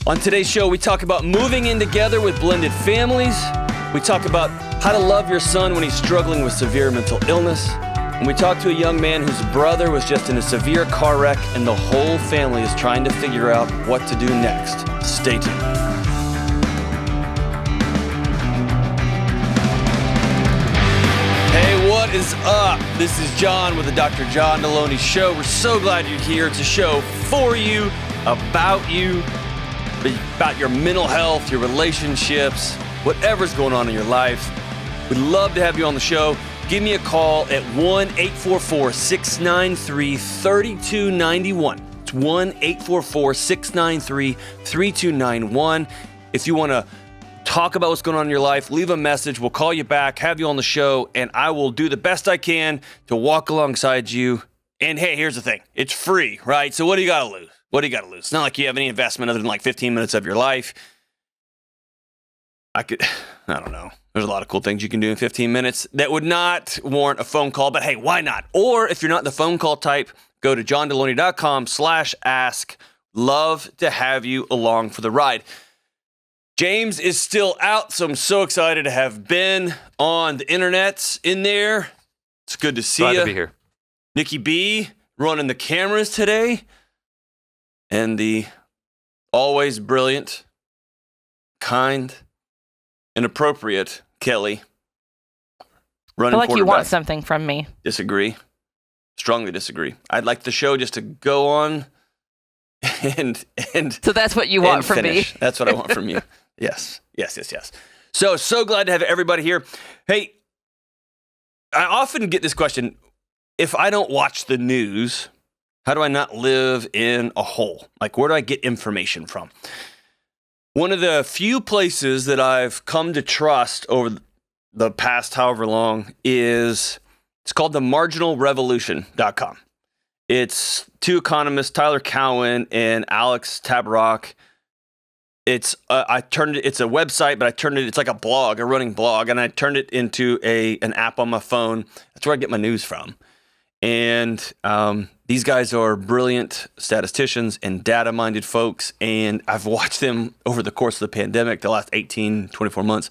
On today's show, we talk about moving in together with blended families. We talk about how to love your son when he's struggling with severe mental illness. And we talk to a young man whose brother was just in a severe car wreck, and the whole family is trying to figure out what to do next. Stay tuned. Hey, what is up? This is John with the Dr. John Delony Show. We're so glad you're here. It's a show for you, about your mental health, your relationships, whatever's going on in your life. We'd love to have you on the show. Give me a call at 1-844-693-3291. It's 1-844-693-3291. If you want to talk about what's going on in your life, leave a message. We'll call you back, have you on the show, and I will do the best I can to walk alongside you. And hey, here's the thing. It's free, right? So what do you got to lose? What do you got to lose? It's not like you have any investment other than like 15 minutes of your life. I don't know. There's a lot of cool things you can do in 15 minutes that would not warrant a phone call, but hey, why not? Or if you're not the phone call type, go to johndelony.com/ask. Love to have you along for the ride. James is still out, so I'm so excited to have Ben on the internet in there. It's good to see you. Glad to be here. Nikki B running the cameras today. And the always brilliant, kind, and appropriate Kelly running I feel like you want quarterback. something from me. Disagree. Strongly disagree. I'd like the show just to go on and So that's what you want from finish. me. That's what I want from you. Yes. So glad to have everybody here. Hey, I often get this question. If I don't watch the news, how do I not live in a hole? Like, where do I get information from? One of the few places that I've come to trust over the past however long it's called themarginalrevolution.com. It's two economists, Tyler Cowen and Alex Tabarrok. It's a website, but it's like a blog, a running blog, and I turned it into an app on my phone. That's where I get my news from. And these guys are brilliant statisticians and data-minded folks, and I've watched them over the course of the pandemic, the last 18, 24 months.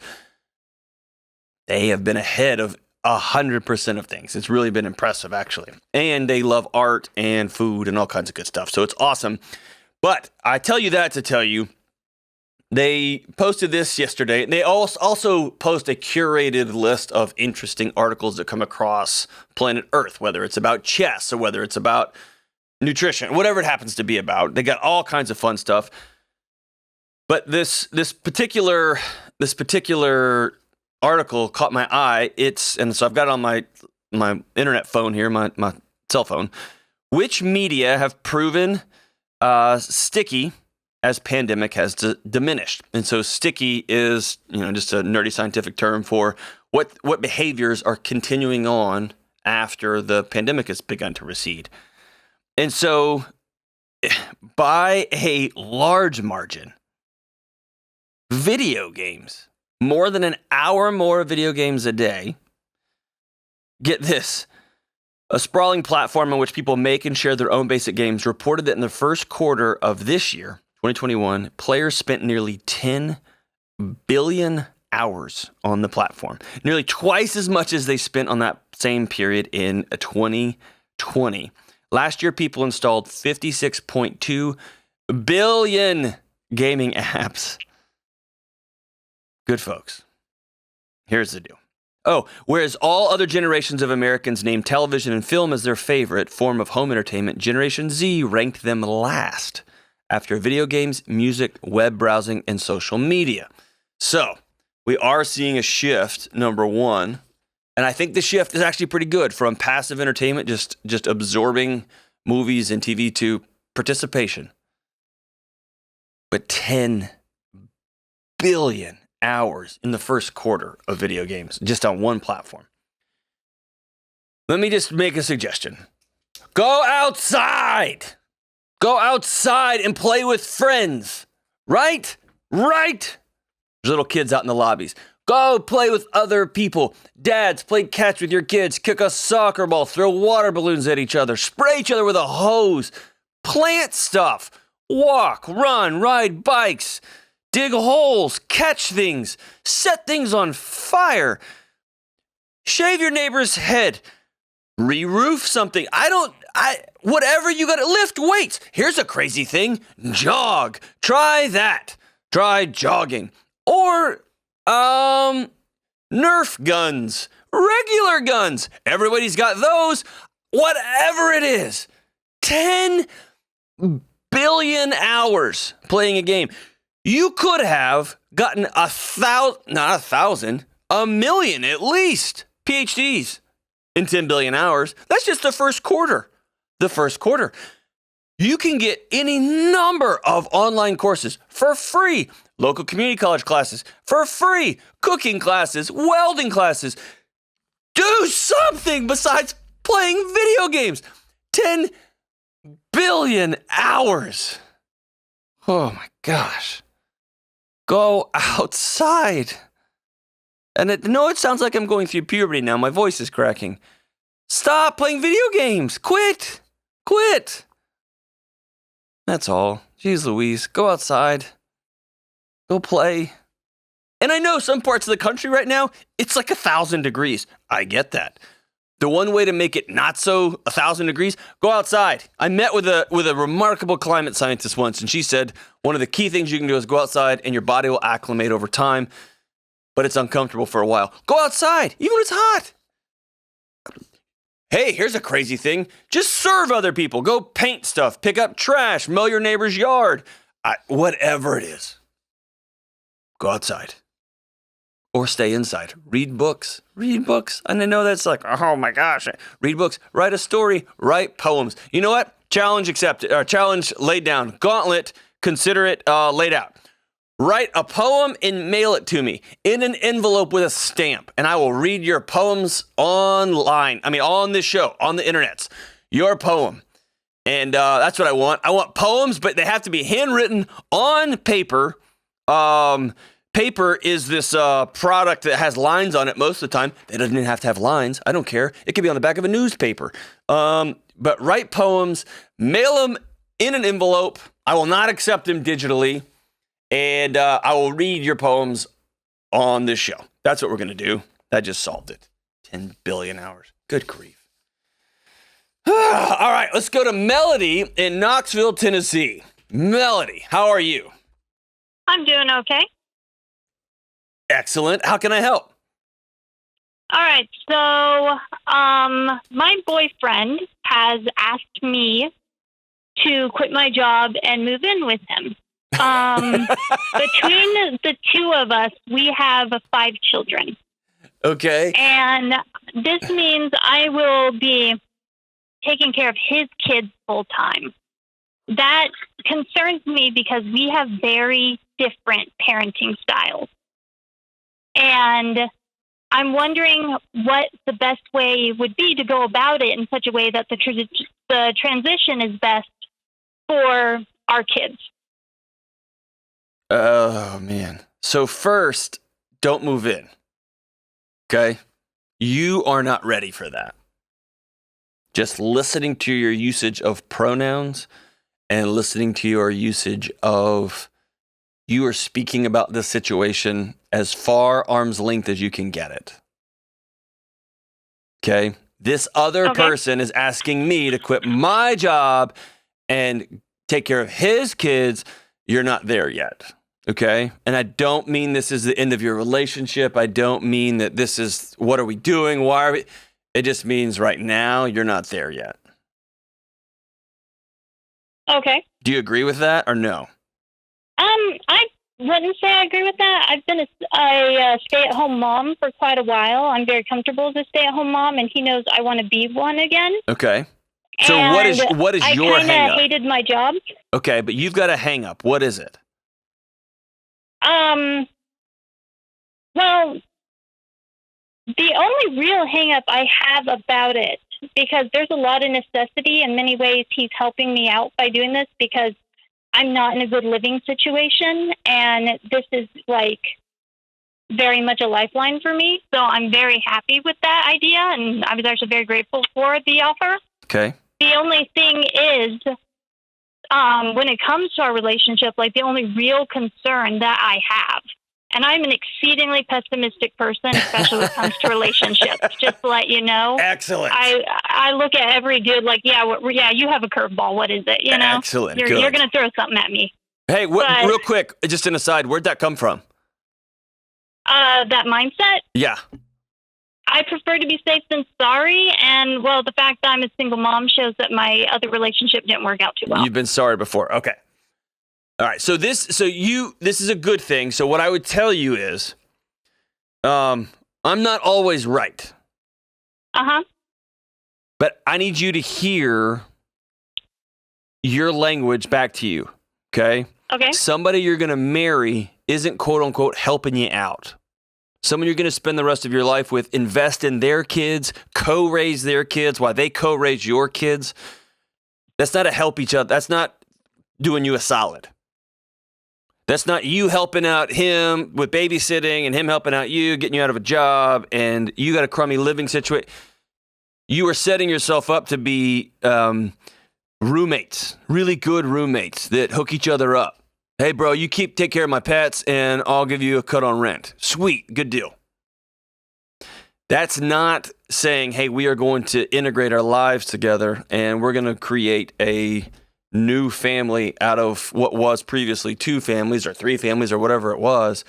They have been ahead of 100% of things. It's really been impressive, actually. And they love art and food and all kinds of good stuff, so it's awesome. But I tell you that to tell you, they posted this yesterday. They also post a curated list of interesting articles that come across planet Earth, whether it's about chess or whether it's about nutrition, whatever it happens to be about. They got all kinds of fun stuff. But this particular article caught my eye. And so I've got it on my internet phone here, my cell phone. Which media have proven sticky as pandemic has diminished? And so sticky is, just a nerdy scientific term for what behaviors are continuing on after the pandemic has begun to recede. And so by a large margin, video games, more than an hour more video games a day. Get this. A sprawling platform in which people make and share their own basic games reported that in the first quarter of this year, 2021, players spent nearly 10 billion hours on the platform, nearly twice as much as they spent on that same period in 2020. Last year, people installed 56.2 billion gaming apps. Good folks. Here's the deal. Whereas all other generations of Americans named television and film as their favorite form of home entertainment, Generation Z ranked them last after video games, music, web browsing, and social media. So we are seeing a shift, number one. And I think the shift is actually pretty good from passive entertainment, just absorbing movies and TV, to participation. But 10 billion hours in the first quarter of video games, just on one platform. Let me just make a suggestion. Go outside. Go outside and play with friends. Right? There's little kids out in the lobbies. Go play with other people. Dads, play catch with your kids. Kick a soccer ball. Throw water balloons at each other. Spray each other with a hose. Plant stuff. walk, run, ride bikes, dig holes, catch things, set things on fire, shave your neighbor's head, re-roof something. Whatever you got to lift weights. Here's a crazy thing. Jog. Try that. Try jogging. Or, Nerf guns. Regular guns. Everybody's got those. Whatever it is. 10 billion hours playing a game. You could have gotten a million at least PhDs in 10 billion hours. That's just the first quarter. You can get any number of online courses for free. Local community college classes for free. Cooking classes, welding classes. Do something besides playing video games. 10 billion hours. Oh my gosh. Go outside. And it sounds like I'm going through puberty now. My voice is cracking. Stop playing video games. Quit. That's all. Jeez Louise. Go outside. Go play. And I know some parts of the country right now, it's like 1,000 degrees. I get that. The one way to make it not so 1,000 degrees, go outside. I met with a remarkable climate scientist once, and she said one of the key things you can do is go outside and your body will acclimate over time, but it's uncomfortable for a while. Go outside, even when it's hot. Hey, here's a crazy thing. Just serve other people. Go paint stuff, pick up trash, mow your neighbor's yard. Whatever it is. Go outside. Or stay inside. Read books. And I know that's like, oh my gosh. Read books. Write a story. Write poems. You know what? Challenge accepted. Challenge laid down. Gauntlet. Consider it laid out. Write a poem and mail it to me in an envelope with a stamp. And I will read your poems online. On this show. On the internets. Your poem. And that's what I want. I want poems, but they have to be handwritten on paper. Paper is this product that has lines on it most of the time. It doesn't even have to have lines. I don't care. It could be on the back of a newspaper. But write poems, mail them in an envelope. I will not accept them digitally. And I will read your poems on this show. That's what we're going to do. That just solved it. 10 billion hours. Good grief. All right, let's go to Melody in Knoxville, Tennessee. Melody, how are you? I'm doing okay. Excellent. How can I help? All right. So, my boyfriend has asked me to quit my job and move in with him. Between the two of us, we have 5 children. Okay. And this means I will be taking care of his kids full time. That concerns me because we have very different parenting styles. And I'm wondering what the best way would be to go about it in such a way that the transition is best for our kids. Oh, man. So first, don't move in. Okay? You are not ready for that. Just listening to your usage of pronouns and listening to your usage of you are speaking about this situation as far arm's length as you can get it. Okay? This other person is asking me to quit my job and take care of his kids. You're not there yet. Okay? And I don't mean this is the end of your relationship. I don't mean that this is, what are we doing? Why are we? It just means right now you're not there yet. Okay. Do you agree with that or no? I wouldn't say I agree with that. I've been a stay-at-home mom for quite a while. I'm very comfortable as a stay-at-home mom, and he knows I want to be one again. Okay. So and what is your hang-up? I kind of hated my job. Okay, but you've got a hang-up. What is it? Well, the only real hang-up I have about it, because there's a lot of necessity, in many ways he's helping me out by doing this because I'm not in a good living situation, and this is like very much a lifeline for me. So I'm very happy with that idea, and I was actually very grateful for the offer. Okay. The only thing is, when it comes to our relationship, like the only real concern that I have, and I'm an exceedingly pessimistic person, especially when it comes to relationships, just to let you know. Excellent. I look at every dude like, yeah, you have a curveball. What is it? You know? Excellent. You're going to throw something at me. Hey, real quick, just an aside, where'd that come from? That mindset? Yeah. I prefer to be safe than sorry. And, well, the fact that I'm a single mom shows that my other relationship didn't work out too well. You've been sorry before. Okay. All right. So this is a good thing. So what I would tell you is, I'm not always right. Uh-huh. But I need you to hear your language back to you. Okay? Okay. Somebody you're going to marry isn't quote unquote helping you out. Someone you're going to spend the rest of your life with, invest in their kids, co-raise their kids while they co-raise your kids. That's not a help each other. That's not doing you a solid. That's not you helping out him with babysitting and him helping out you, getting you out of a job, and you got a crummy living situation. You are setting yourself up to be roommates, really good roommates that hook each other up. Hey, bro, you take care of my pets, and I'll give you a cut on rent. Sweet, good deal. That's not saying, hey, we are going to integrate our lives together, and we're going to create a new family out of what was previously 2 families or 3 families or whatever it was.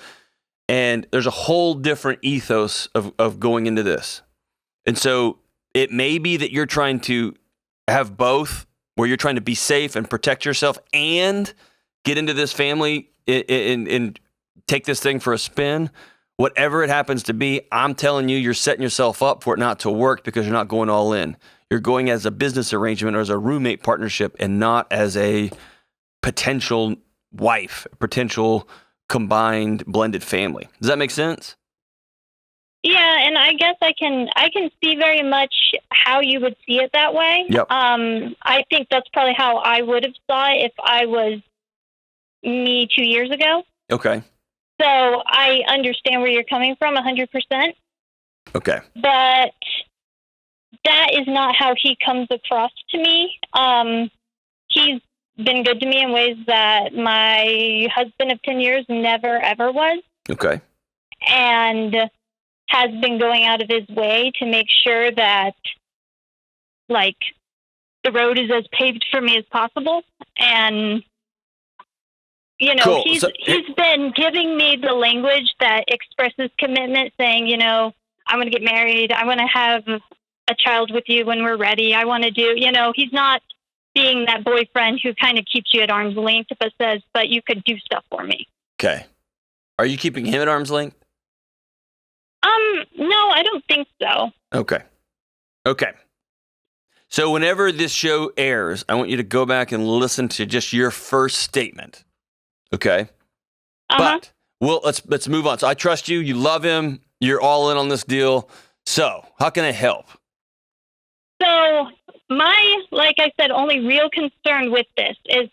And there's a whole different ethos of going into this. And so it may be that you're trying to have both, where you're trying to be safe and protect yourself and get into this family and take this thing for a spin. Whatever it happens to be, I'm telling you, you're setting yourself up for it not to work because you're not going all in. You're going as a business arrangement or as a roommate partnership and not as a potential wife, potential combined blended family. Does that make sense? Yeah, and I guess I can see very much how you would see it that way. Yep. I think that's probably how I would have saw it if I was me 2 years ago. Okay. So I understand where you're coming from 100%. Okay. But that is not how he comes across to me. He's been good to me in ways that my husband of 10 years never, ever was. Okay. And has been going out of his way to make sure that, like, the road is as paved for me as possible. And, you know, cool. he's been giving me the language that expresses commitment, saying, you know, I want to get married. I want to have a child with you when we're ready. I want to do, you know, he's not being that boyfriend who kind of keeps you at arm's length, but says, but you could do stuff for me. Okay. Are you keeping him at arm's length? No, I don't think so. Okay. So whenever this show airs, I want you to go back and listen to just your first statement. Okay? Uh-huh. But let's move on. So I trust you. You love him. You're all in on this deal. So how can I help? So my, like I said, only real concern with this is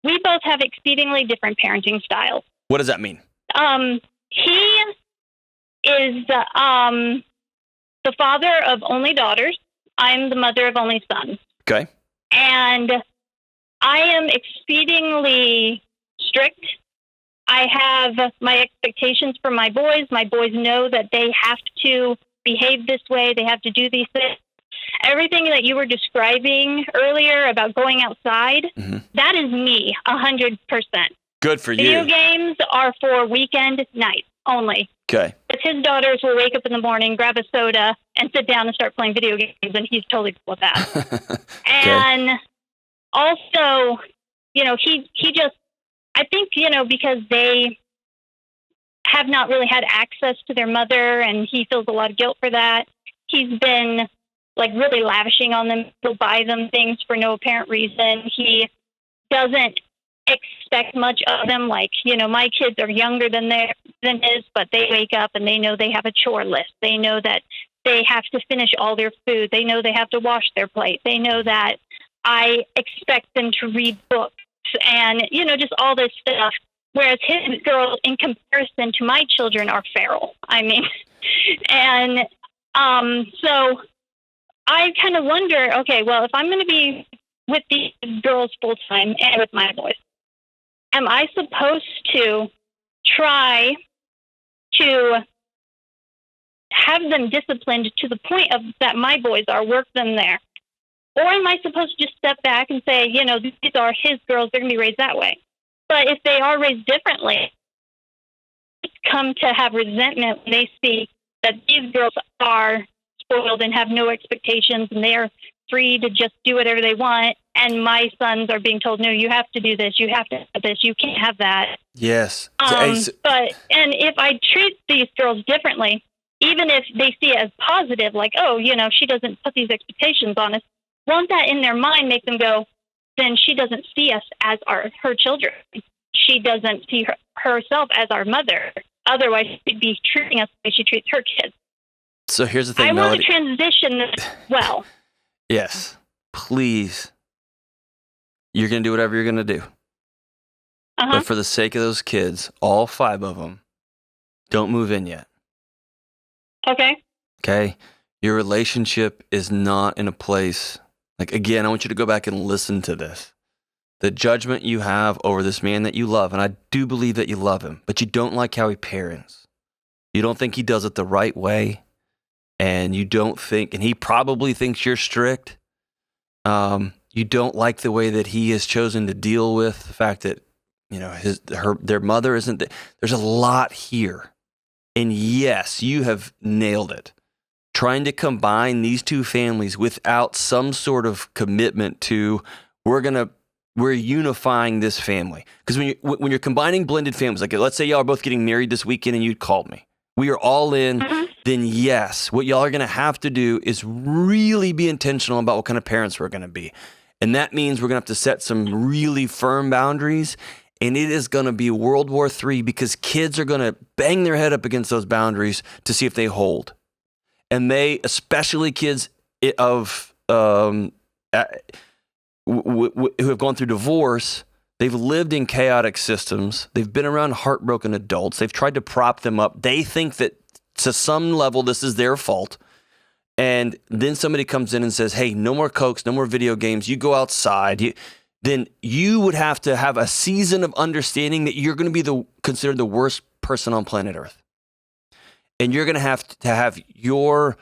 we both have exceedingly different parenting styles. What does that mean? He is the father of only daughters. I'm the mother of only sons. Okay. And I am exceedingly strict. I have my expectations for my boys. My boys know that they have to behave this way. They have to do these things. Everything that you were describing earlier about going outside, that is me, 100%. Good for you. Video games are for weekend nights only. Okay. But his daughters will wake up in the morning, grab a soda, and sit down and start playing video games, and he's totally cool with that. And also, you know, he just, I think, you know, because they have not really had access to their mother, and he feels a lot of guilt for that. He's been, like, really lavishing on them. He'll buy them things for no apparent reason. He doesn't expect much of them. Like, you know, my kids are younger than his, but they wake up and they know they have a chore list. They know that they have to finish all their food. They know they have to wash their plate. They know that I expect them to read books and, you know, just all this stuff. Whereas his girls, in comparison to my children, are feral. I mean, and so I kind of wonder, okay, well, if I'm going to be with the girls full time and with my boys. Am I supposed to try to have them disciplined to the point of that my boys are, work them there? Or am I supposed to just step back and say, these are his girls, they're going to be raised that way? But if they are raised differently, come to have resentment when they see that these girls are spoiled and have no expectations and they're free to just do whatever they want, and my sons are being told, no, you have to do this, you have to have this, you can't have that. Yes. And if I treat these girls differently, even if they see it as positive, like, oh, she doesn't put these expectations on us, won't that in their mind make them go, then she doesn't see us as her children. She doesn't see herself as our mother. Otherwise, she'd be treating us the way she treats her kids. So here's the thing, I Melody. want to transition this well. Yes. Please. You're going to do whatever you're going to do. Uh-huh. But for the sake of those kids, all 5 of them, don't move in yet. Okay. Okay? Your relationship is not in a place. Like, again, I want you to go back and listen to this. The judgment you have over this man that you love, and I do believe that you love him, but you don't like how he parents. You don't think he does it the right way, and you don't think, and he probably thinks you're strict. You don't like the way that he has chosen to deal with the fact that, their mother isn't. There's a lot here, and yes, you have nailed it. Trying to combine these two families without some sort of commitment to we're unifying this family. Because when you're combining blended families, like let's say y'all are both getting married this weekend and you called me, we are all in, then yes, what y'all are going to have to do is really be intentional about what kind of parents we're going to be. And that means we're going to have to set some really firm boundaries, and it is going to be World War III because kids are going to bang their head up against those boundaries to see if they hold. And they, especially kids of who have gone through divorce, they've lived in chaotic systems. They've been around heartbroken adults. They've tried to prop them up. They think that to some level this is their fault. And then somebody comes in and says, hey, no more Cokes, no more video games. You go outside. Then you would have to have a season of understanding that you're going to be considered the worst person on planet Earth. And you're going to have your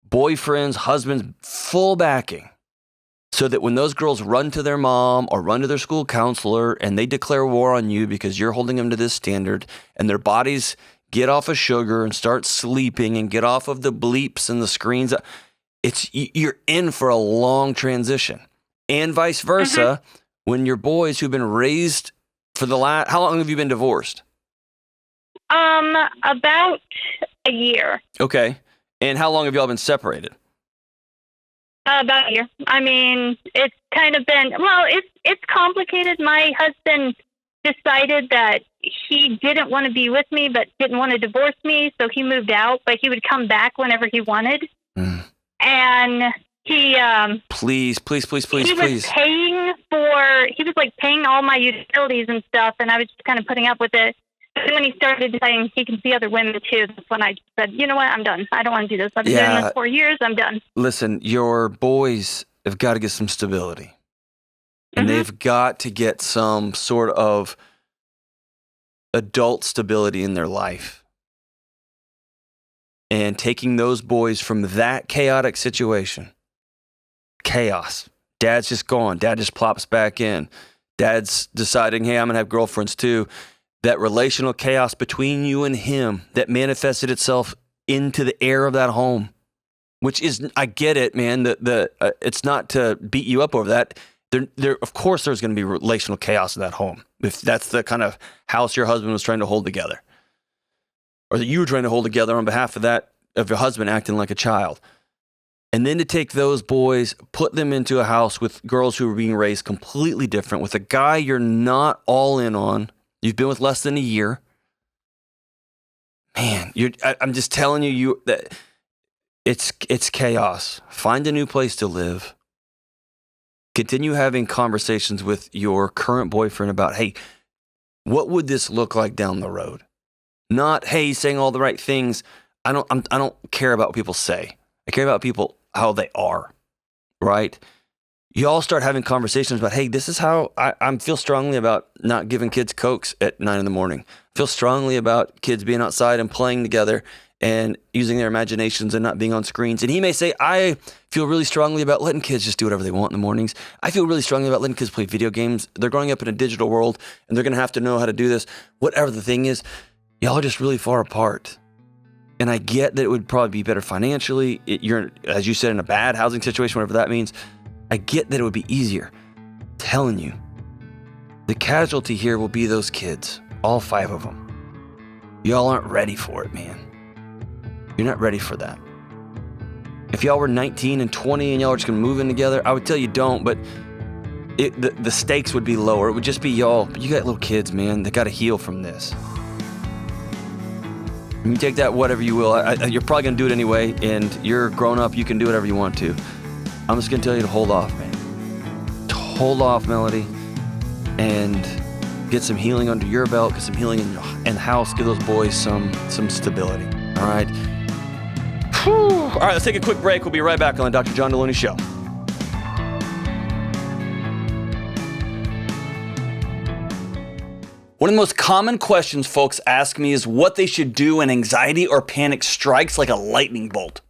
boyfriend's, husband's full backing so that when those girls run to their mom or run to their school counselor and they declare war on you because you're holding them to this standard and their bodies get off of sugar and start sleeping and get off of the bleeps and the screens, you're in for a long transition. And vice versa, when your boys who've been raised for how long have you been divorced? About a year. Okay. And how long have y'all been separated? About a year. I mean, it's kind of been, it's complicated. My husband decided that he didn't want to be with me, but didn't want to divorce me. So he moved out, but he would come back whenever he wanted. And he, please. He was paying all my utilities and stuff. And I was just kind of putting up with it. But when he started deciding he can see other women too, that's when I said, you know what, I'm done. I don't want to do this. I've been doing this for years. I'm done. Listen, your boys have got to get some stability. And they've got to get some sort of adult stability in their life. And taking those boys from that chaotic situation, chaos. Dad's just gone. Dad just plops back in. Dad's deciding, hey, I'm going to have girlfriends too. That relational chaos between you and him that manifested itself into the air of that home, which is, I get it, man. It's not to beat you up over that. There, of course, there's going to be relational chaos in that home. If that's the kind of house your husband was trying to hold together, or that you were trying to hold together on behalf of your husband acting like a child. And then to take those boys, put them into a house with girls who are being raised completely different, with a guy you're not all in on. You've been with less than a year. Man, I'm just telling you that it's chaos. Find a new place to live. Continue having conversations with your current boyfriend about, hey, what would this look like down the road? Not, hey, he's saying all the right things. I don't care about what people say. I care about people, how they are, right? you all start having conversations about, hey, this is how I feel strongly about not giving kids Cokes at 9 a.m. Feel strongly about kids being outside and playing together and using their imaginations and not being on screens. And he may say, I feel really strongly about letting kids just do whatever they want in the mornings. I feel really strongly about letting kids play video games. They're growing up in a digital world and they're going to have to know how to do this. Whatever the thing is, y'all are just really far apart. And I get that it would probably be better financially. You're, as you said, in a bad housing situation, whatever that means. I get that it would be easier. I'm telling you, the casualty here will be those kids, all 5 of them. Y'all aren't ready for it, man. You're not ready for that. If y'all were 19 and 20 and y'all are just gonna move in together, I would tell you don't, but the stakes would be lower. It would just be y'all. But you got little kids, man. They gotta heal from this. You take that whatever you will. You're probably gonna do it anyway, and you're grown up. You can do whatever you want to. I'm just gonna tell you to hold off, man. To hold off, Melody, and get some healing under your belt, get some healing in the house, give those boys some stability. All right. Whew. All right, let's take a quick break. We'll be right back on the Dr. John Delony Show. One of the most common questions folks ask me is what they should do when anxiety or panic strikes like a lightning bolt.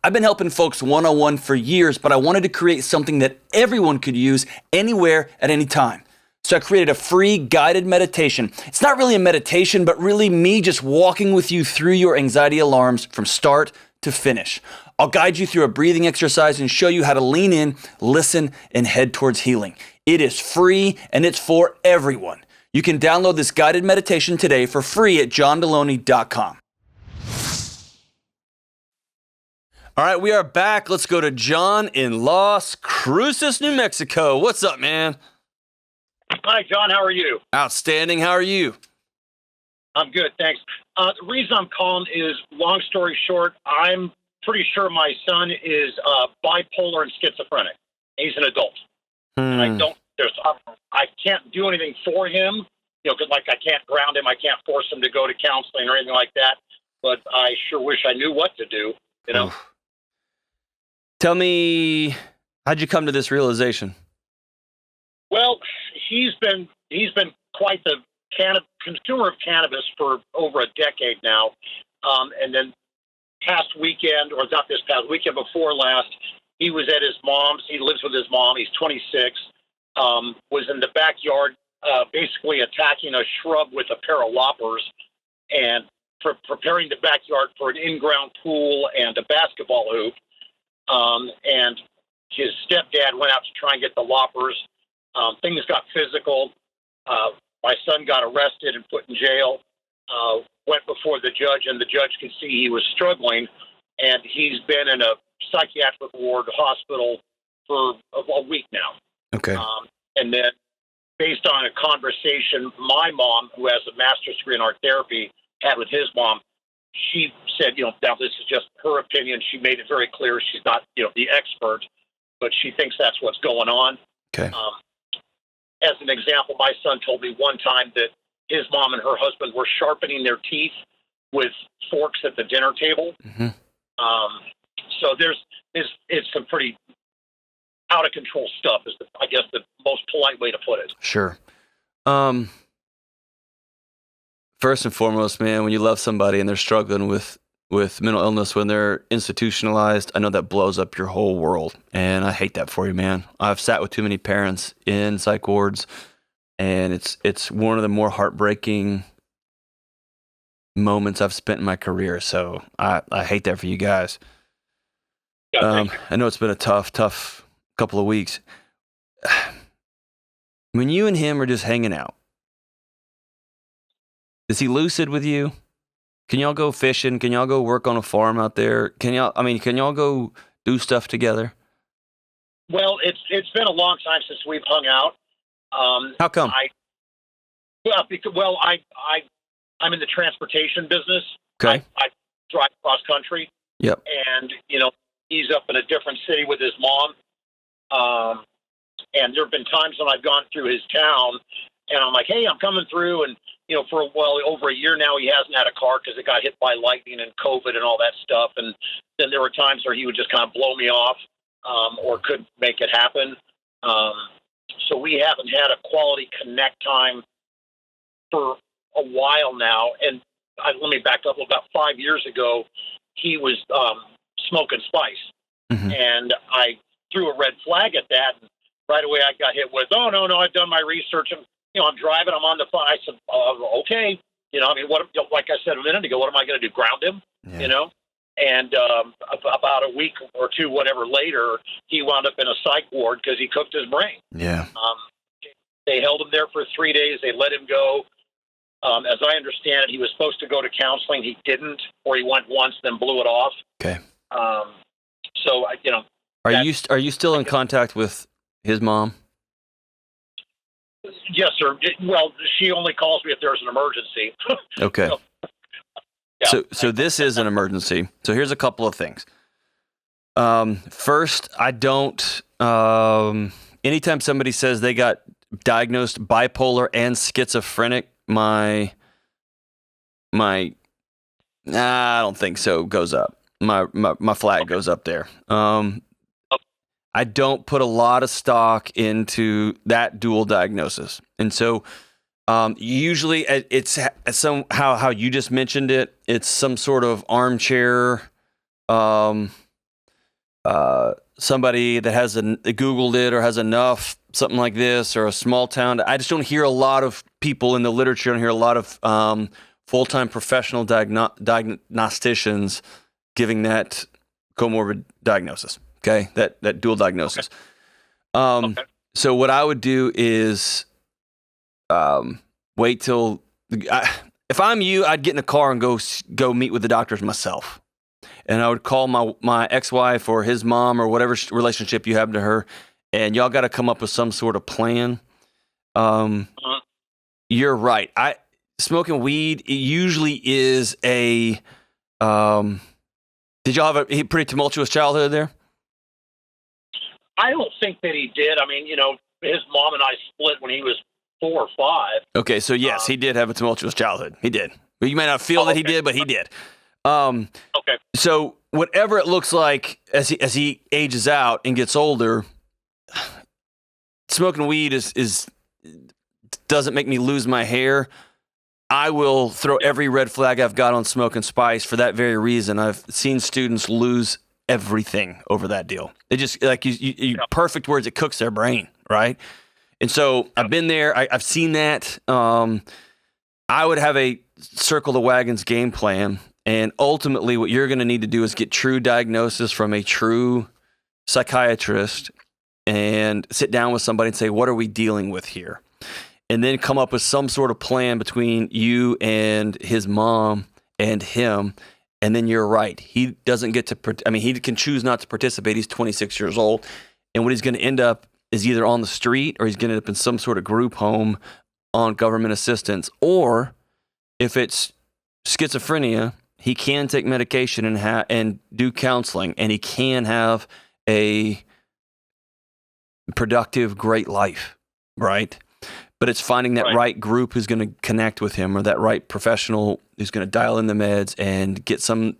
I've been helping folks one-on-one for years, but I wanted to create something that everyone could use anywhere at any time. So I created a free guided meditation. It's not really a meditation, but really me just walking with you through your anxiety alarms from start to finish. I'll guide you through a breathing exercise and show you how to lean in, listen, and head towards healing. It is free and it's for everyone. You can download this guided meditation today for free at johndelony.com. All right, we are back. Let's go to John in Las Cruces, New Mexico. What's up, man? Hi, John. How are you? Outstanding. How are you? I'm good, thanks. The reason I'm calling is, long story short, I'm pretty sure my son is bipolar and schizophrenic. He's an adult. And I can't do anything for him, because I can't ground him. I can't force him to go to counseling or anything like that. But I sure wish I knew what to do, Oof. Tell me, how'd you come to this realization? Well, he's been quite the consumer of cannabis for over a decade now, and then past weekend, or not this past weekend, before last, he was at his mom's. He lives with his mom. He's 26. Was in the backyard, basically attacking a shrub with a pair of loppers, and preparing the backyard for an in-ground pool and a basketball hoop. And his stepdad went out to try and get the loppers. Things got physical. My son got arrested and put in jail, went before the judge, and the judge could see he was struggling. And he's been in a psychiatric ward hospital for a week now. Okay. And then based on a conversation my mom, who has a master's degree in art therapy, had with his mom, she said, now this is just her opinion. She made it very clear she's not, the expert, but she thinks that's what's going on. Okay. As an example, my son told me one time that his mom and her husband were sharpening their teeth with forks at the dinner table. Mm-hmm. So it's some pretty out of control stuff is, I guess, the most polite way to put it. Sure. First and foremost, man, when you love somebody and they're struggling with mental illness, when they're institutionalized, I know that blows up your whole world. And I hate that for you, man. I've sat with too many parents in psych wards, and it's one of the more heartbreaking moments I've spent in my career. So I hate that for you guys. Yeah, I know it's been a tough couple of weeks. When you and him are just hanging out, is he lucid with you? Can y'all go fishing? Can y'all go work on a farm out there? Can y'all go do stuff together? Well, it's been a long time since we've hung out. How come? I'm in the transportation business. Okay. I drive cross country. Yep. And, he's up in a different city with his mom. And there have been times when I've gone through his town and I'm like, hey, I'm coming through. And, for over a year now, he hasn't had a car because it got hit by lightning and COVID and all that stuff. And then there were times where he would just kind of blow me off, or couldn't make it happen. So we haven't had a quality connect time for a while now. And let me back up. About 5 years ago, he was smoking spice. Mm-hmm. And I threw a red flag at that. And right away I got hit with, oh, no, I've done my research. And, I'm driving. I'm on the phone. I said, okay. Like I said a minute ago, what am I going to do? Ground him? Yeah. And about a week or two, whatever later, he wound up in a psych ward because he cooked his brain. Yeah. They held him there for 3 days. They let him go. As I understand it, he was supposed to go to counseling. He didn't, or he went once, then blew it off. Okay. So, Are you still in contact with his mom? Yes, sir. Well, she only calls me if there's an emergency. Okay. Yeah. So this is an emergency. So here's a couple of things. First, I don't. Anytime somebody says they got diagnosed bipolar and schizophrenic, I don't think so. Goes up. My flag goes up there. I don't put a lot of stock into that dual diagnosis. And so usually it's somehow how you just mentioned it. It's some sort of armchair, somebody that has Googled it or has enough, something like this, or a small town. I just don't hear a lot of people in the literature. I don't hear a lot of full-time professional diagnosticians giving that comorbid diagnosis. Okay, that dual diagnosis. Okay. So what I would do is wait till if I'm you, I'd get in a car and go meet with the doctors myself, and I would call my ex-wife or his mom or whatever relationship you have to her, and y'all got to come up with some sort of plan. You're right. Smoking weed usually is a. Did y'all have a pretty tumultuous childhood there? I don't think that he did. I mean, his mom and I split when he was 4 or 5. Okay, so yes, he did have a tumultuous childhood. He did. But you may not feel that he did, but he did. Okay. So whatever it looks like as he ages out and gets older, smoking weed is doesn't make me lose my hair. I will throw every red flag I've got on smoking spice for that very reason. I've seen students lose everything over that deal. It just like you perfect words. It cooks their brain, right? And so I've been there. I've seen that. I would have a circle the wagons game plan, and ultimately, what you're going to need to do is get true diagnosis from a true psychiatrist, and sit down with somebody and say, "What are we dealing with here?" And then come up with some sort of plan between you and his mom and him. And then you're right. He doesn't get to, he can choose not to participate. He's 26 years old. And what he's going to end up is either on the street or he's going to end up in some sort of group home on government assistance. Or if it's schizophrenia, he can take medication and do counseling. And he can have a productive, great life, right? But it's finding that right group who's going to connect with him, or that right professional who's going to dial in the meds and get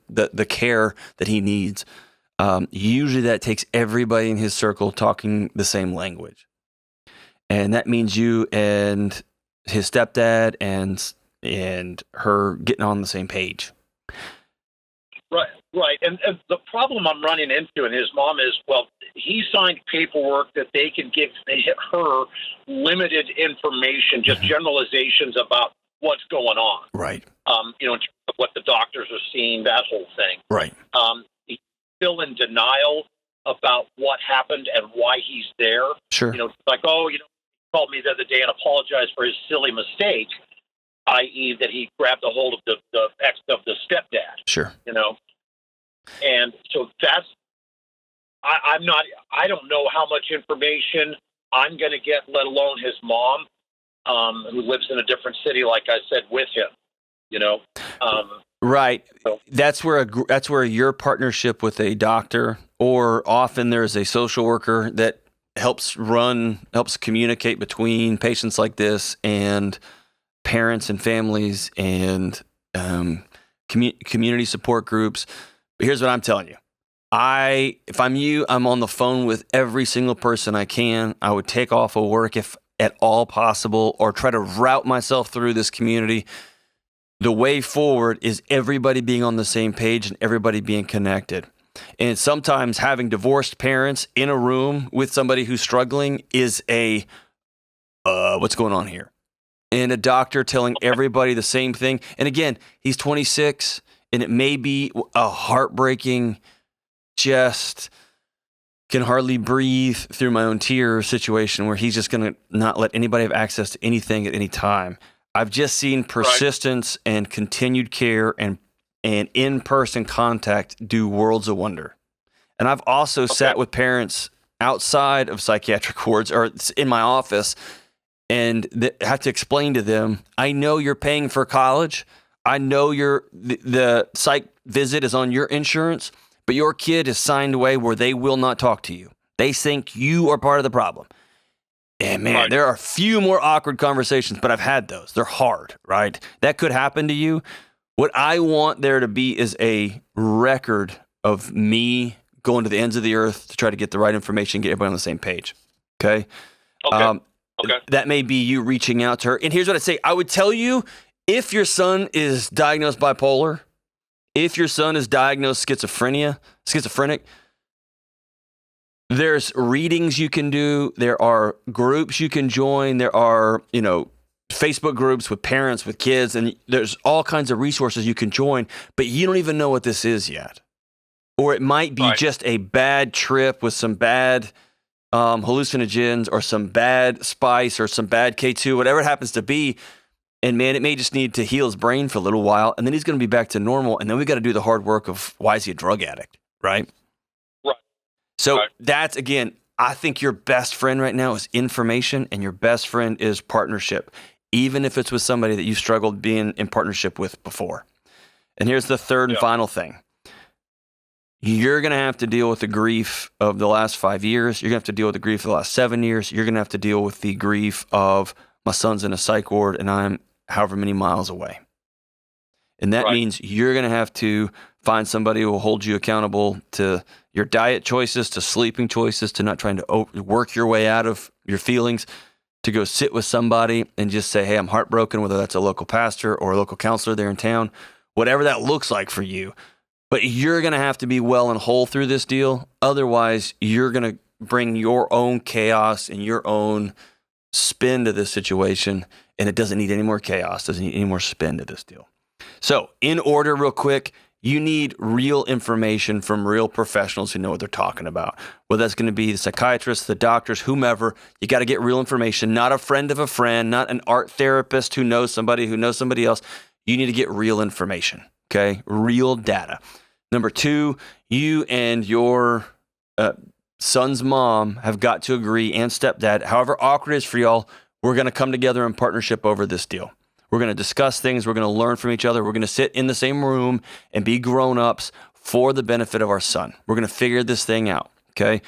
the care that he needs. Usually that takes everybody in his circle talking the same language. And that means you and his stepdad and her getting on the same page. Right. And the problem I'm running into and his mom is, well, he signed paperwork that they can give her limited information, just generalizations about what's going on. Right. In terms of what the doctors are seeing, that whole thing. Right. He's still in denial about what happened and why he's there. Sure. Like, he called me the other day and apologized for his silly mistake, i.e. that he grabbed a hold of the ex of the stepdad. Sure. And so that's, I don't know how much information I'm going to get, let alone his mom, who lives in a different city, like I said, with him, Right. So. That's where your partnership with a doctor, or often there's a social worker that helps communicate between patients like this and parents and families and community support groups. But here's what I'm telling you. if I'm you, I'm on the phone with every single person I can. I would take off of work if at all possible, or try to route myself through this community. The way forward is everybody being on the same page and everybody being connected. And sometimes having divorced parents in a room with somebody who's struggling is what's going on here? And a doctor telling everybody the same thing. And again, he's 26, and it may be a heartbreaking, just can hardly breathe through my own tears situation where he's just going to not let anybody have access to anything at any time. I've just seen persistence and continued care and in-person contact do worlds of wonder. And I've also sat with parents outside of psychiatric wards or in my office and have to explain to them, I know you're paying for college. I know the psych visit is on your insurance, but your kid is signed away where they will not talk to you. They think you are part of the problem. And man, there are a few more awkward conversations, but I've had those. They're hard, right? That could happen to you. What I want there to be is a record of me going to the ends of the earth to try to get the right information, get everybody on the same page. Okay? That may be you reaching out to her. And here's what I say. I would tell you, if your son is diagnosed bipolar, if your son is diagnosed schizophrenic, there's readings you can do. There are groups you can join. There are, Facebook groups with parents, with kids, and there's all kinds of resources you can join, but you don't even know what this is yet. Or it might be just a bad trip with some bad hallucinogens or some bad spice or some bad K2, whatever it happens to be. And man, it may just need to heal his brain for a little while, and then he's going to be back to normal. And then we got to do the hard work of why is he a drug addict, right? Right. So that's, again, I think your best friend right now is information, and your best friend is partnership, even if it's with somebody that you struggled being in partnership with before. And here's the third and final thing. You're going to have to deal with the grief of the last 5 years. You're going to have to deal with the grief of the last 7 years. You're going to have to deal with the grief of my son's in a psych ward and I'm however many miles away. And that means you're going to have to find somebody who will hold you accountable to your diet choices, to sleeping choices, to not trying to work your way out of your feelings, to go sit with somebody and just say, hey, I'm heartbroken, whether that's a local pastor or a local counselor there in town, whatever that looks like for you. But you're going to have to be well and whole through this deal. Otherwise, you're going to bring your own chaos and your own spin to this situation, and it doesn't need any more chaos, doesn't need any more spin to this deal. So, in order, real quick, you need real information from real professionals who know what they're talking about. Whether that's going to be the psychiatrists, the doctors, whomever, you got to get real information, not a friend of a friend, not an art therapist who knows somebody else. You need to get real information, okay? Real data. Number two, you and your son's mom have got to agree, and stepdad, however awkward it is for y'all, we're going to come together in partnership over this deal. We're going to discuss things. We're going to learn from each other. We're going to sit in the same room and be grown-ups for the benefit of our son. We're going to figure this thing out, okay?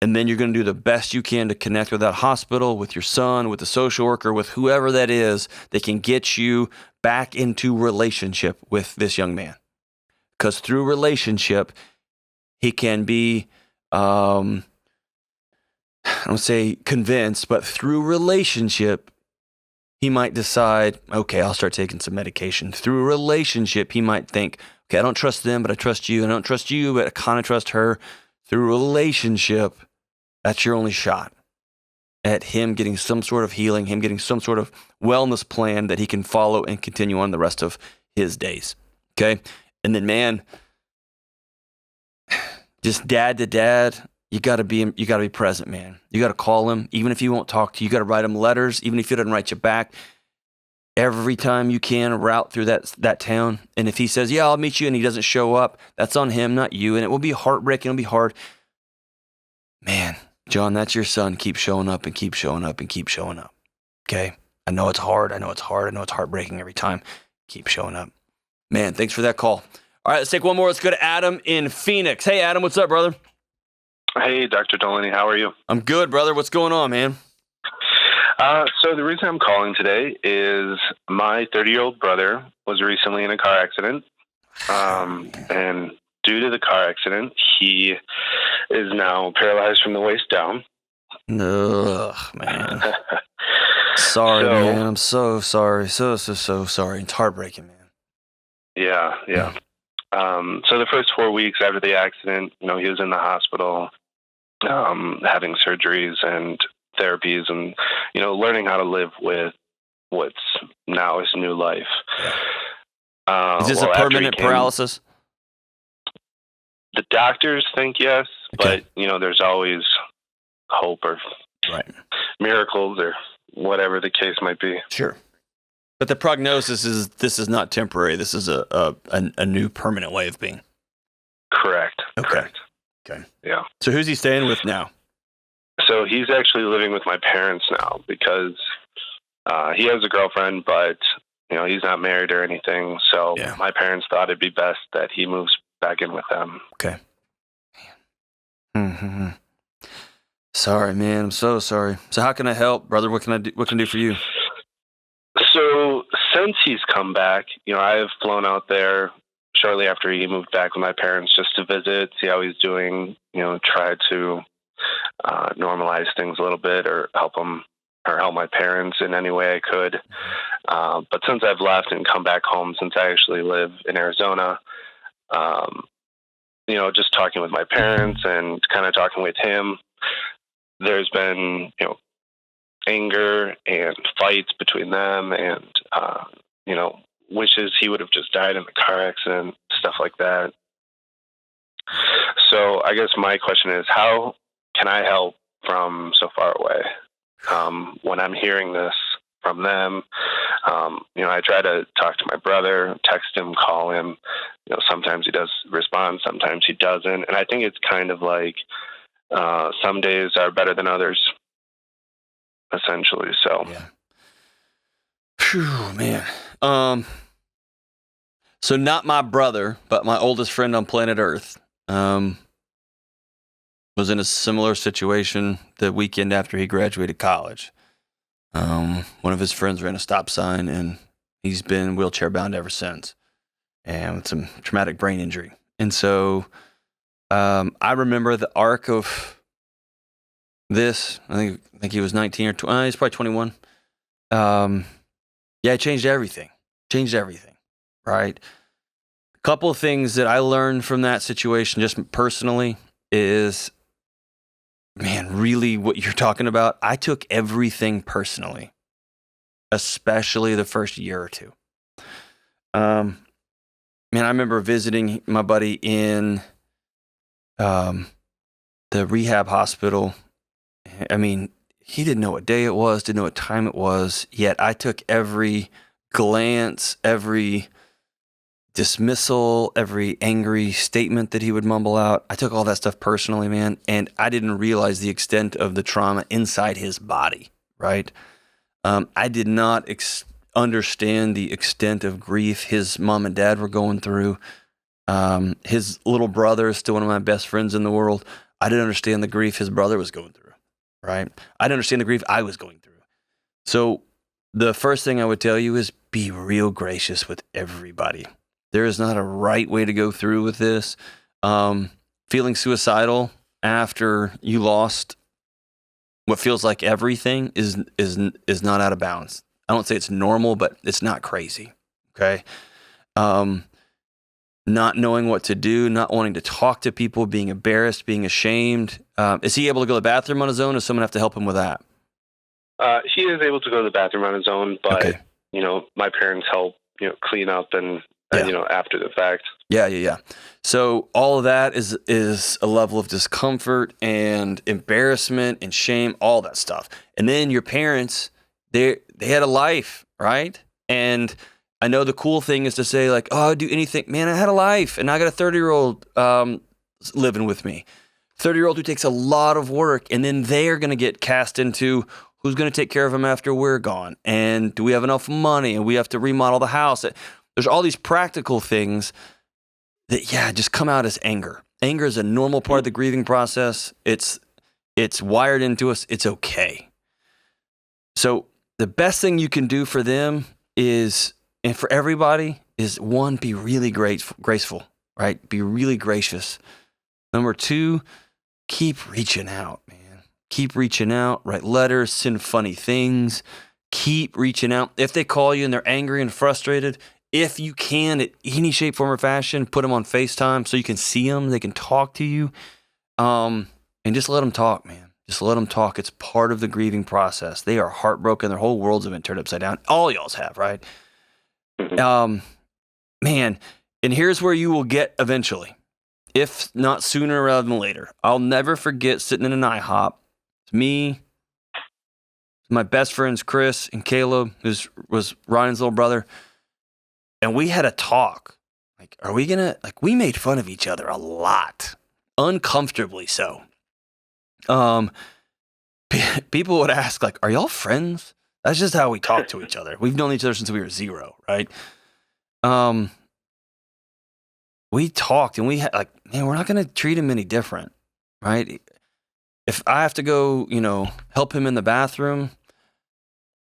And then you're going to do the best you can to connect with that hospital, with your son, with the social worker, with whoever that is that can get you back into relationship with this young man. Because through relationship, he can be, I don't say convinced, but through relationship, he might decide, okay, I'll start taking some medication. Through a relationship, he might think, okay, I don't trust them, but I trust you. And I don't trust you, but I kind of trust her. Through a relationship, that's your only shot at him getting some sort of healing, him getting some sort of wellness plan that he can follow and continue on the rest of his days. Okay? And then, man, just dad to dad, you gotta be present, man. You gotta call him, even if he won't talk to you. You gotta write him letters, even if he doesn't write you back. Every time you can, route through that town. And if he says, yeah, I'll meet you, and he doesn't show up, that's on him, not you. And it will be heartbreaking. It'll be hard. Man, John, that's your son. Keep showing up and keep showing up and keep showing up. Okay? I know it's hard. I know it's heartbreaking every time. Keep showing up. Man, thanks for that call. All right, let's take one more. Let's go to Adam in Phoenix. Hey, Adam, what's up, brother? Hey, Dr. Delony, how are you? I'm good, brother. What's going on, man? So the reason I'm calling today is my 30-year-old brother was recently in a car accident. And due to the car accident, he is now paralyzed from the waist down. Ugh, man. Sorry, man. I'm so sorry. So sorry. It's heartbreaking, man. Yeah. So the first 4 weeks after the accident, he was in the hospital, having surgeries and therapies and, learning how to live with what's now his new life. Is this a permanent paralysis? The doctors think yes, okay. but, there's always hope or miracles or whatever the case might be. Sure. But the prognosis is this is not temporary. This is a new permanent way of being. Correct. Okay. Correct. Okay. Yeah. So who's he staying with now? So he's actually living with my parents now because he has a girlfriend, but he's not married or anything. So my parents thought it'd be best that he moves back in with them. Okay. Mm-hmm. Sorry, man. I'm so sorry. So how can I help, brother? What can I do? What can I do for you? So since he's come back, I've flown out there shortly after he moved back with my parents just to visit, see how he's doing, try to normalize things a little bit or help him or help my parents in any way I could. But since I've left and come back home, since I actually live in Arizona, just talking with my parents and kind of talking with him, there's been, anger and fights between them and, wishes he would have just died in the car accident, stuff like that. So I guess my question is, how can I help from so far away? When I'm hearing this from them, I try to talk to my brother, text him, call him. Sometimes he does respond, sometimes he doesn't. And I think it's kind of like some days are better than others, essentially. So, yeah. Phew, man. So not my brother, but my oldest friend on planet Earth was in a similar situation the weekend after he graduated college. One of his friends ran a stop sign, and he's been wheelchair bound ever since, and with some traumatic brain injury. And so I remember the arc of this. I think he was 19 or 20. He's probably 21. It changed everything. Right? A couple of things that I learned from that situation, just personally, is, man, really what you're talking about. I took everything personally, especially the first year or two. Man, I remember visiting my buddy in the rehab hospital. I mean, he didn't know what day it was, didn't know what time it was, yet I took every glance, every dismissal, every angry statement that he would mumble out. I took all that stuff personally, man, and I didn't realize the extent of the trauma inside his body, right? I did not understand the extent of grief his mom and dad were going through. His little brother is still one of my best friends in the world. I didn't understand the grief his brother was going through, right? I didn't understand the grief I was going through. So the first thing I would tell you is be real gracious with everybody. There is not a right way to go through with this. Feeling suicidal after you lost what feels like everything is not out of bounds. I don't say it's normal, but it's not crazy. Okay. Not knowing what to do, not wanting to talk to people, being embarrassed, being ashamed. Is he able to go to the bathroom on his own, or does someone have to help him with that? He is able to go to the bathroom on his own, but okay. My parents help, clean up and after the fact. Yeah. So all of that is a level of discomfort and embarrassment and shame, all that stuff. And then your parents, they had a life, right? And I know the cool thing is to say like, oh, I'd do anything. Man, I had a life, and I got a 30-year-old living with me. 30-year-old who takes a lot of work, and then they're going to get cast into who's going to take care of him after we're gone, and do we have enough money, and we have to remodel the house. There's all these practical things that, just come out as anger. Anger is a normal part of the grieving process. It's wired into us. It's okay. So the best thing you can do for them is, and for everybody, is one, be really graceful. right? Be really gracious. Number 2, keep reaching out, man. Keep reaching out. Write letters, send funny things. Keep reaching out. If they call you and they're angry and frustrated, if you can, in any shape, form, or fashion, put them on FaceTime so you can see them. They can talk to you. And just let them talk, man. Just let them talk. It's part of the grieving process. They are heartbroken. Their whole worlds have been turned upside down. All y'all's have, right? Man, and here's where you will get eventually, if not sooner rather than later. I'll never forget sitting in an IHOP. It's me, my best friends, Chris and Caleb, who was Ryan's little brother. And we had a talk. Like, we made fun of each other a lot. Uncomfortably so. People would ask, like, are y'all friends? That's just how we talk to each other. We've known each other since we were 0, right? We talked and we had like, man, we're not going to treat him any different, right? If I have to go, help him in the bathroom,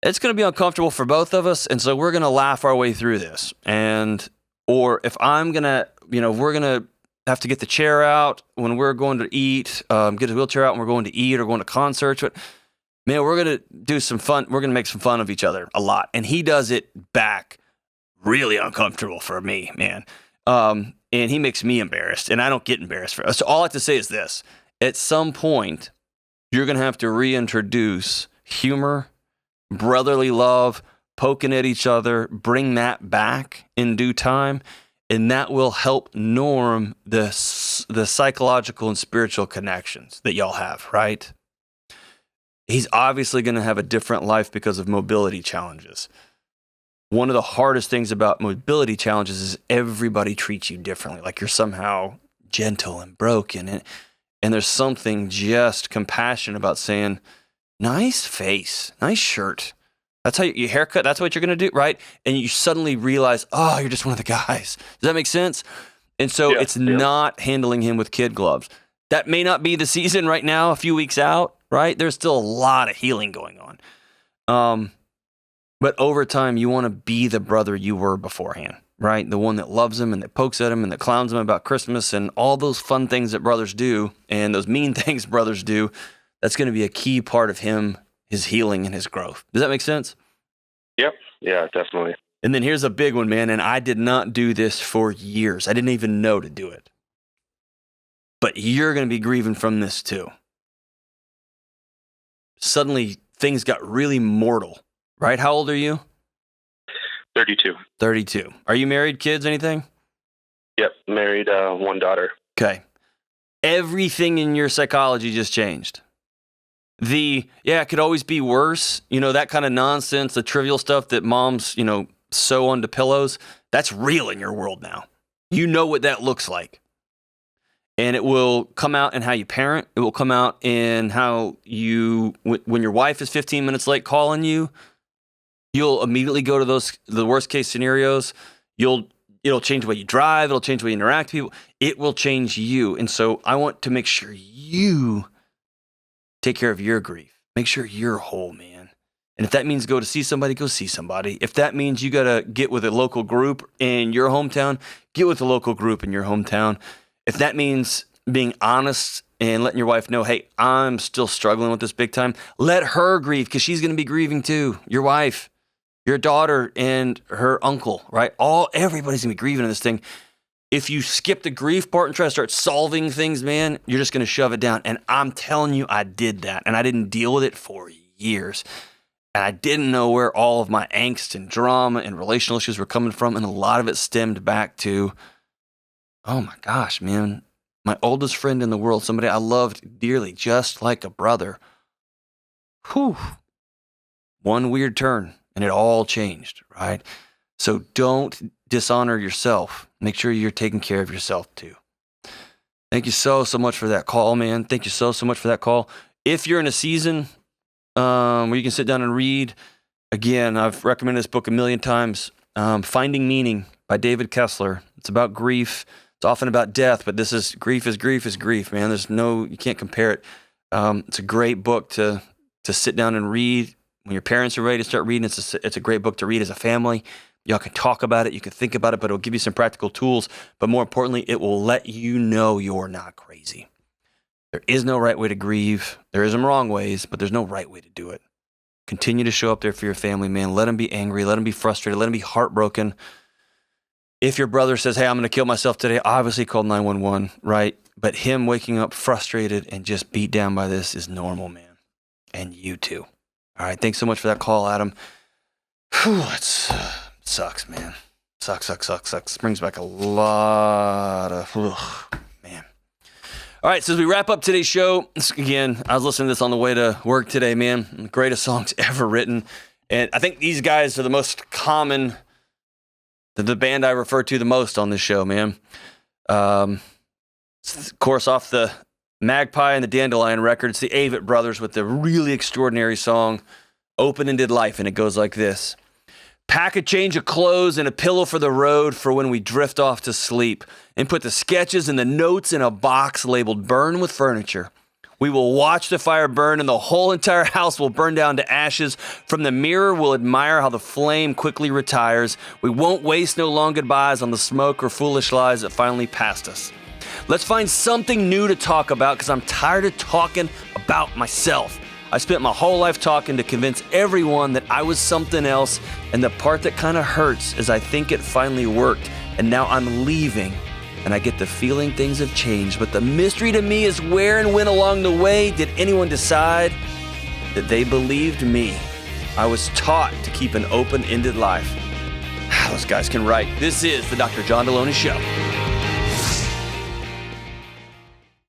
it's going to be uncomfortable for both of us. And so we're going to laugh our way through this. Or if I'm going to, we're going to have to get the chair out when we're going to eat, get the wheelchair out when we're going to eat or going to concerts. But man, we're going to do some fun. We're going to make some fun of each other a lot. And he does it back really uncomfortable for me, man. And he makes me embarrassed and I don't get embarrassed for it. So all I have to say is this. At some point, you're going to have to reintroduce humor, brotherly love, poking at each other, bring that back in due time. And that will help norm the psychological and spiritual connections that y'all have, right? He's obviously going to have a different life because of mobility challenges. One of the hardest things about mobility challenges is everybody treats you differently, like you're somehow gentle and broken. And there's something just compassionate about saying, nice face, nice shirt. That's how your haircut, that's what you're going to do, right? And you suddenly realize, oh, you're just one of the guys. Does that make sense? And so it's not handling him with kid gloves. That may not be the season right now, a few weeks out, right? There's still a lot of healing going on. But over time, you want to be the brother you were beforehand, right? The one that loves him and that pokes at him and that clowns him about Christmas and all those fun things that brothers do and those mean things brothers do. That's going to be a key part of him, his healing and his growth. Does that make sense? Yep. Yeah, definitely. And then here's a big one, man. And I did not do this for years. I didn't even know to do it. But you're going to be grieving from this too. Suddenly things got really mortal, right? How old are you? 32. 32. Are you married, kids, anything? Yep. Married, one daughter. Okay. Everything in your psychology just changed. It could always be worse. That kind of nonsense, the trivial stuff that moms, sew onto pillows, that's real in your world now. You know what that looks like. And it will come out in how you parent. It will come out in how when your wife is 15 minutes late calling you, you'll immediately go to the worst case scenarios. It'll change the way you drive. It'll change the way you interact with people. It will change you. And so I want to make sure you take care of your grief. Make sure you're whole, man. And if that means go see somebody, go see somebody. If that means you got to get with a local group in your hometown, get with a local group in your hometown. If that means being honest and letting your wife know, hey, I'm still struggling with this big time, let her grieve because she's going to be grieving too. Your wife, your daughter, and her uncle, right? Everybody's going to be grieving in this thing. If you skip the grief part and try to start solving things, man, you're just going to shove it down. And I'm telling you, I did that. And I didn't deal with it for years. And I didn't know where all of my angst and drama and relational issues were coming from. And a lot of it stemmed back to, oh my gosh, man, my oldest friend in the world, somebody I loved dearly, just like a brother. Whew. One weird turn and it all changed, right? So don't dishonor yourself. Make sure you're taking care of yourself too. Thank you so much for that call, man. Thank you so much for that call. If you're in a season where you can sit down and read, again, I've recommended this book a million times, Finding Meaning by David Kessler. It's about grief. It's often about death, but this is grief, man. You can't compare it. It's a great book to sit down and read. When your parents are ready to start reading, it's a great book to read as a family. Y'all can talk about it. You can think about it, but it'll give you some practical tools. But more importantly, it will let you know you're not crazy. There is no right way to grieve. There is some wrong ways, but there's no right way to do it. Continue to show up there for your family, man. Let them be angry. Let them be frustrated. Let them be heartbroken. If your brother says, hey, I'm going to kill myself today, obviously call 911, right? But him waking up frustrated and just beat down by this is normal, man. And you too. All right, thanks so much for that call, Adam. Whew, it sucks, man. Sucks. Brings back a lot of, man. All right, so as we wrap up today's show, again, I was listening to this on the way to work today, man. The greatest songs ever written. And I think these guys are the most common, the band I refer to the most on this show, man. Of course, off the Magpie and the Dandelion records, the Avett Brothers with the really extraordinary song, Open-Ended Life, and it goes like this. Pack a change of clothes and a pillow for the road for when we drift off to sleep, and put the sketches and the notes in a box labeled Burn with Furniture. We will watch the fire burn and the whole entire house will burn down to ashes. From the mirror, we'll admire how the flame quickly retires. We won't waste no long goodbyes on the smoke or foolish lies that finally passed us. Let's find something new to talk about because I'm tired of talking about myself. I spent my whole life talking to convince everyone that I was something else, and the part that kind of hurts is I think it finally worked, and now I'm leaving. And I get the feeling things have changed, but the mystery to me is where and when along the way did anyone decide that they believed me? I was taught to keep an open-ended life. Those guys can write. This is the Dr. John Delony Show.